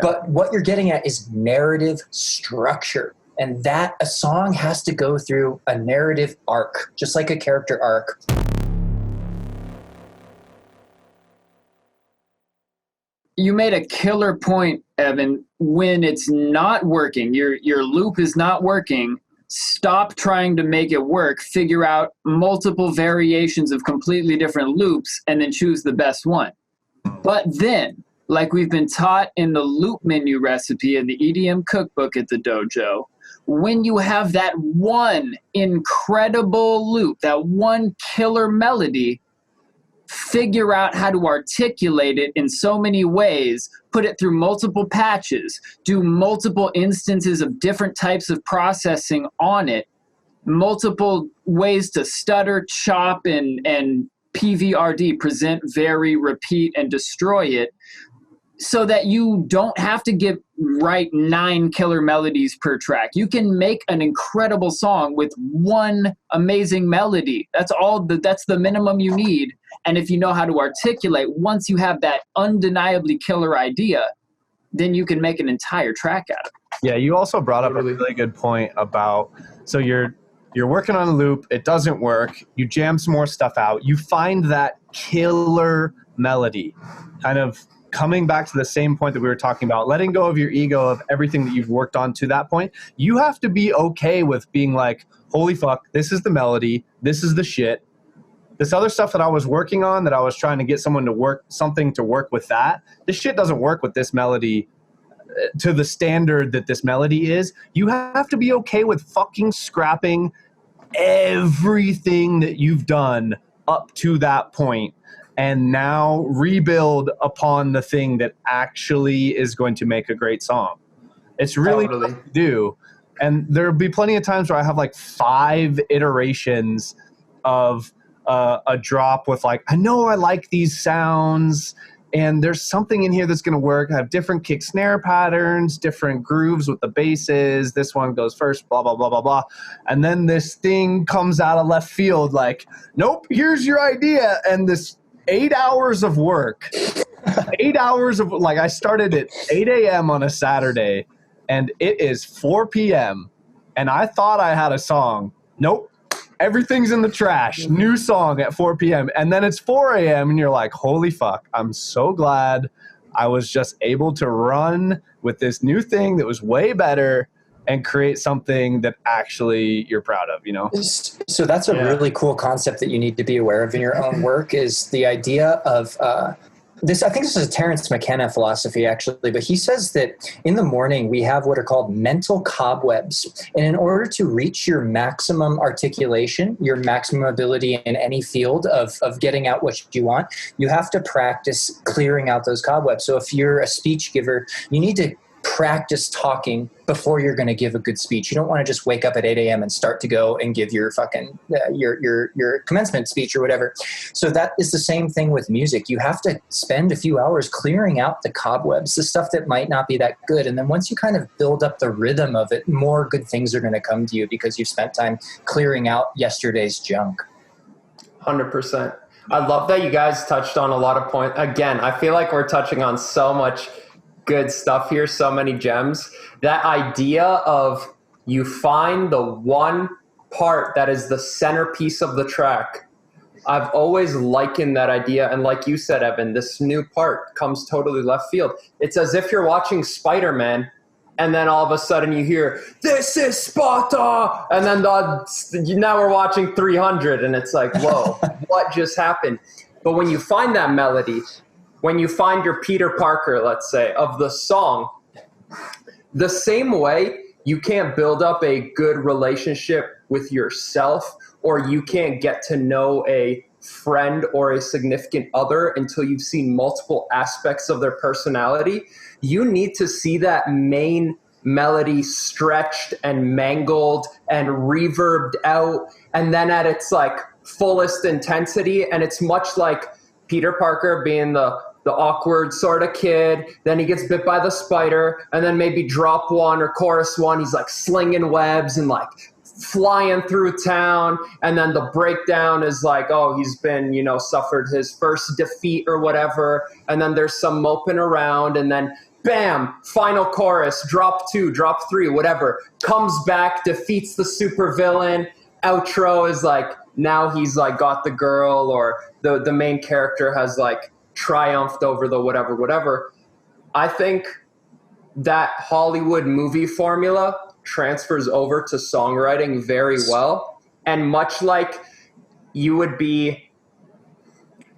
But what you're getting at is narrative structure. And that a song has to go through a narrative arc, just like a character arc. You made a killer point, Evan. When it's not working, your loop is not working, stop trying to make it work, figure out multiple variations of completely different loops, and then choose the best one. But then, like we've been taught in the loop menu recipe in the EDM cookbook at the dojo, when you have that one incredible loop, that one killer melody, figure out how to articulate it in so many ways, put it through multiple patches, do multiple instances of different types of processing on it, multiple ways to stutter, chop, and PVRD, present, vary, repeat, and destroy it, so that you don't have to write 9 killer melodies per track. You can make an incredible song with one amazing melody. That's the minimum you need. And if you know how to articulate, once you have that undeniably killer idea, then you can make an entire track out of it. Yeah, you also brought up a really good point about, so you're working on a loop, it doesn't work, you jam some more stuff out, you find that killer melody, kind of coming back to the same point that we were talking about, letting go of your ego of everything that you've worked on to that point. You have to be okay with being like, holy fuck, this is the melody, this is the shit. This other stuff that I was working on, that I was trying to get someone to work with that, this shit doesn't work with this melody to the standard that this melody is. You have to be okay with fucking scrapping everything that you've done up to that point and now rebuild upon the thing that actually is going to make a great song. It's really tough to do. And there'll be plenty of times where I have like 5 iterations of a drop with like, I know I like these sounds and there's something in here that's going to work. I have different kick snare patterns, different grooves with the basses. This one goes first, blah, blah, blah, blah, blah. And then this thing comes out of left field like, nope, here's your idea. And this 8 hours of work, 8 hours of, like, I started at 8 a.m. on a Saturday and it is 4 p.m. and I thought I had a song. Nope. Everything's in the trash. New song at 4 p.m. And then it's 4 a.m. and you're like, holy fuck, I'm so glad I was just able to run with this new thing that was way better and create something that actually you're proud of, you know? So that's a really cool concept that you need to be aware of in your own work, is the idea of this. I think this is a Terence McKenna philosophy, actually, but he says that in the morning we have what are called mental cobwebs. And in order to reach your maximum articulation, your maximum ability in any field of getting out what you want, you have to practice clearing out those cobwebs. So if you're a speech giver, you need to practice talking before you're going to give a good speech. You don't want to just wake up at 8 a.m. and start to go and give your fucking your commencement speech or whatever. So that is the same thing with music. You have to spend a few hours clearing out the cobwebs, the stuff that might not be that good. And then once you kind of build up the rhythm of it, more good things are going to come to you because you've spent time clearing out yesterday's junk. 100%. I love that you guys touched on a lot of points. Again, I feel like we're touching on so much good stuff here, so many gems. That idea of you find the one part that is the centerpiece of the track. I've always likened that idea, and like you said, Evan, this new part comes totally left field. It's as if you're watching Spider-Man and then all of a sudden you hear, "This is Sparta!" And then now we're watching 300 and it's like, whoa, what just happened? But when you find that melody, when you find your Peter Parker, let's say, of the song, the same way you can't build up a good relationship with yourself, or you can't get to know a friend or a significant other until you've seen multiple aspects of their personality. You need to see that main melody stretched and mangled and reverbed out, and then at its like fullest intensity. And it's much like Peter Parker being the awkward sort of kid, then he gets bit by the spider, and then maybe drop one or chorus one, he's like slinging webs and like flying through town, and then the breakdown is like, oh, he's been, suffered his first defeat or whatever, and then there's some moping around, and then bam, final chorus, drop 2, drop 3, whatever, comes back, defeats the supervillain, outro is like, now he's like got the girl, or the main character has like triumphed over the whatever. I think that Hollywood movie formula transfers over to songwriting very well. And much like you would be,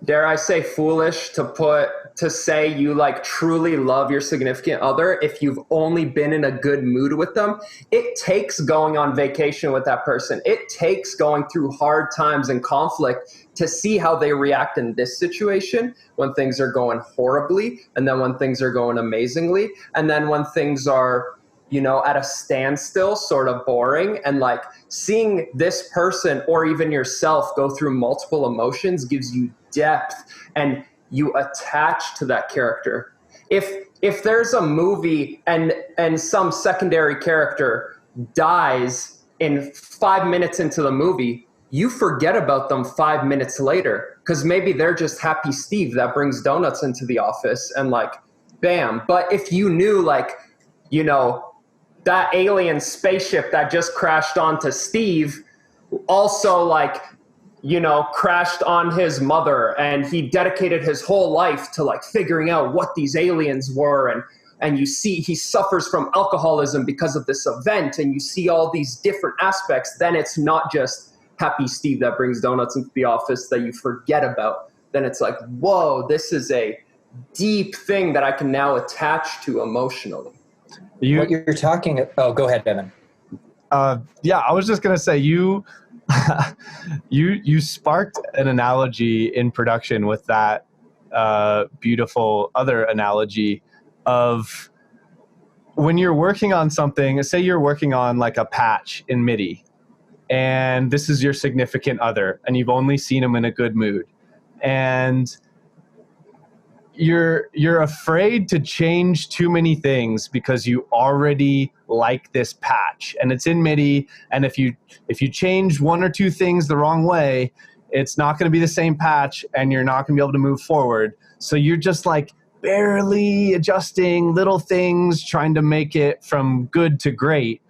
dare I say, foolish to say you like truly love your significant other if you've only been in a good mood with them. It takes going on vacation with that person. It takes going through hard times and conflict to see how they react in this situation, when things are going horribly, and then when things are going amazingly, and then when things are, you know, at a standstill, sort of boring. And like seeing this person or even yourself go through multiple emotions gives you depth, and you attach to that character. If there's a movie and some secondary character dies in 5 minutes into the movie, you forget about them 5 minutes later, because maybe they're just Happy Steve that brings donuts into the office and like, bam. But if you knew, like, you know, that alien spaceship that just crashed onto Steve also, like, you know, crashed on his mother, and he dedicated his whole life to like figuring out what these aliens were, and you see he suffers from alcoholism because of this event, and you see all these different aspects, then it's not just Happy Steve that brings donuts into the office that you forget about. Then it's like, whoa, this is a deep thing that I can now attach to emotionally. What you're talking, oh, go ahead, Evan. Yeah, I was just gonna say you sparked an analogy in production with that beautiful other analogy of when you're working on something. Say you're working on like a patch in MIDI, and this is your significant other, and you've only seen them in a good mood, and you're afraid to change too many things because you already like this patch, and it's in MIDI, and if you change one or two things the wrong way, it's not going to be the same patch, and you're not going to be able to move forward. So you're just like barely adjusting little things, trying to make it from good to great,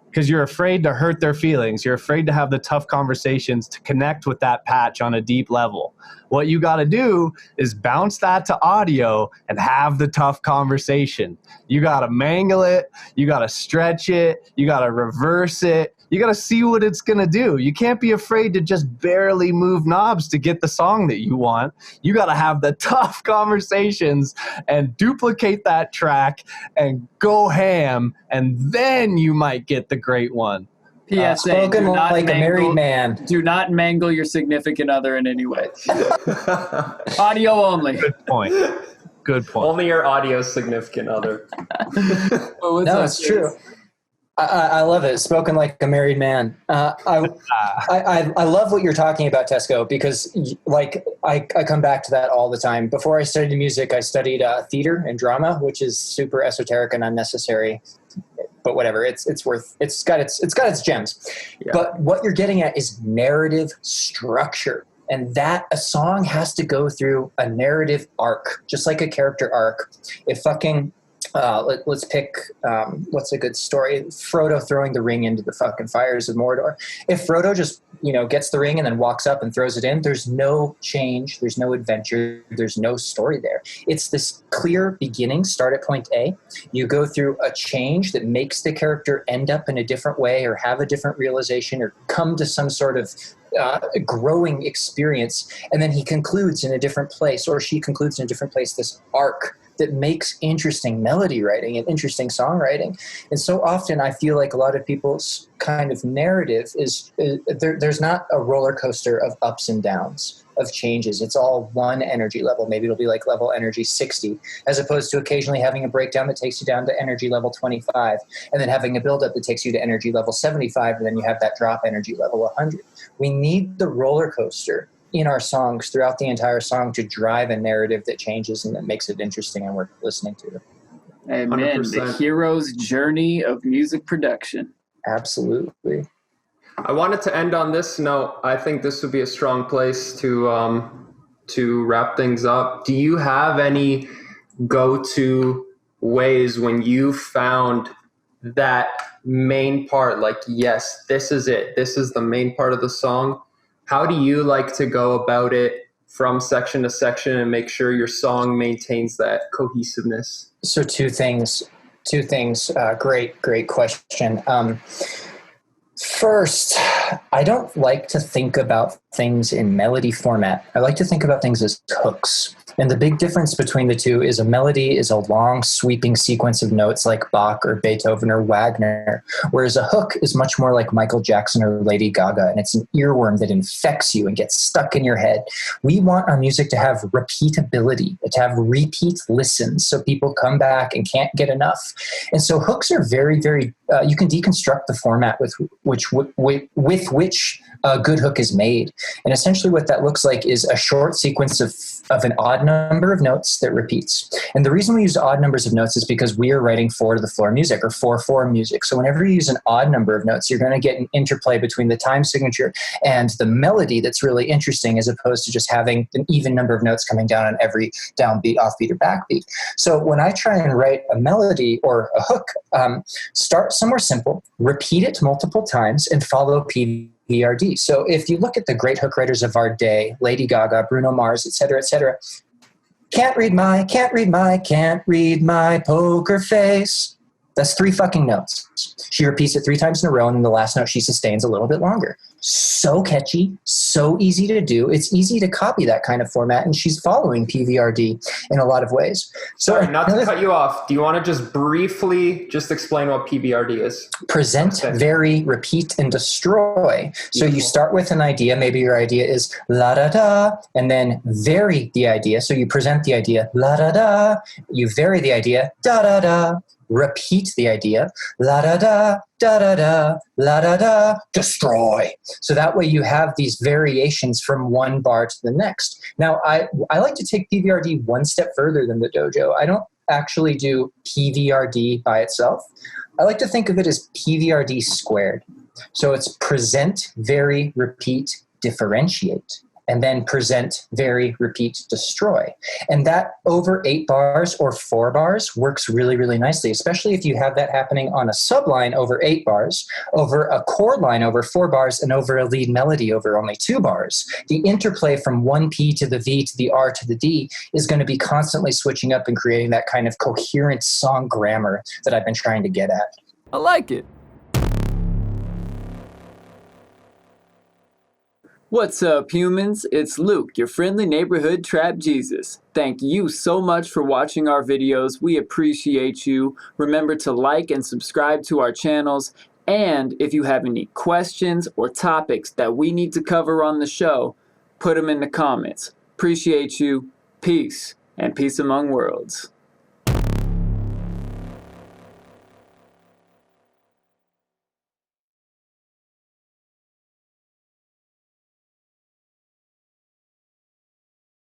because you're afraid to hurt their feelings. You're afraid to have the tough conversations to connect with that patch on a deep level. What you got to do is bounce that to audio and have the tough conversation. You got to mangle it. You got to stretch it. You got to reverse it. You got to see what it's going to do. You can't be afraid to just barely move knobs to get the song that you want. You got to have the tough conversations and duplicate that track and go ham, and then you might get the great one. PSA, spoken like a married man. Do not mangle your significant other in any way. Audio only. Good point. Good point. Only your audio significant other. No, it's true. I love it. Spoken like a married man. I love what you're talking about, Tesko, because like I come back to that all the time. Before I studied music, I studied theater and drama, which is super esoteric and unnecessary. But whatever, it's got its gems. Yeah. But what you're getting at is narrative structure, and that a song has to go through a narrative arc, just like a character arc. If fucking let's pick what's a good story? Frodo throwing the ring into the fucking fires of Mordor. If Frodo just gets the ring and then walks up and throws it in, there's no change, there's no adventure, there's no story there. It's this clear beginning, start at point A. You go through a change that makes the character end up in a different way, or have a different realization, or come to some sort of growing experience, and then he concludes in a different place, or she concludes in a different place, this arc that makes interesting melody writing and interesting songwriting. And so often I feel like a lot of people's kind of narrative is there's not a roller coaster of ups and downs, of changes. It's all one energy level. Maybe it'll be like level energy 60, as opposed to occasionally having a breakdown that takes you down to energy level 25, and then having a buildup that takes you to energy level 75, and then you have that drop energy level 100. We need the roller coaster in our songs throughout the entire song to drive a narrative that changes and that makes it interesting and worth listening to. Amen. 100%. The hero's journey of music production. Absolutely. I wanted to end on this note. I think this would be a strong place to wrap things up. Do you have any go-to ways when you found that main part, like, yes, this is it, this is the main part of the song? How do you like to go about it from section to section and make sure your song maintains that cohesiveness? So two things. Great question. First, I don't like to think about things in melody format. I like to think about things as hooks. And the big difference between the two is a melody is a long sweeping sequence of notes like Bach or Beethoven or Wagner, whereas a hook is much more like Michael Jackson or Lady Gaga, and it's an earworm that infects you and gets stuck in your head. We want our music to have repeatability, to have repeat listens, so people come back and can't get enough. And so hooks are very, very, you can deconstruct the format with which a good hook is made. And essentially what that looks like is a short sequence of an odd number of notes that repeats. And the reason we use odd numbers of notes is because we are writing 4-to-the-floor music or 4/4 music. So whenever you use an odd number of notes, you're going to get an interplay between the time signature and the melody that's really interesting, as opposed to just having an even number of notes coming down on every downbeat, offbeat, or backbeat. So when I try and write a melody or a hook, start somewhere simple, repeat it multiple times, and follow PVRD. So if you look at the great hook writers of our day, Lady Gaga, Bruno Mars, et cetera, can't read my poker face. That's 3 fucking notes. She repeats it 3 times in a row, and then the last note she sustains a little bit longer. So catchy, so easy to do. It's easy to copy that kind of format, and she's following PVRD in a lot of ways. So, sorry, not to cut you off. Do you want to just briefly just explain what PVRD is? Present, vary, repeat, and destroy. So you start with an idea. Maybe your idea is la-da-da, and then vary the idea. So you present the idea la-da-da. You vary the idea da-da-da. Repeat the idea, la-da-da, da-da-da, la-da-da, destroy. So that way you have these variations from one bar to the next. Now, I like to take PVRD one step further than the dojo. I don't actually do PVRD by itself. I like to think of it as PVRD squared. So it's present, vary, repeat, differentiate. And then present, vary, repeat, destroy. And that over 8 bars or 4 bars works really, really nicely, especially if you have that happening on a subline over 8 bars, over a chord line over 4 bars, and over a lead melody over only 2 bars. The interplay from one P to the V to the R to the D is going to be constantly switching up and creating that kind of coherent song grammar that I've been trying to get at. I like it. What's up, humans? It's Luke, your friendly neighborhood trap Jesus. Thank you so much for watching our videos. We appreciate you. Remember to like and subscribe to our channels. And if you have any questions or topics that we need to cover on the show, put them in the comments. Appreciate you. Peace and peace among worlds.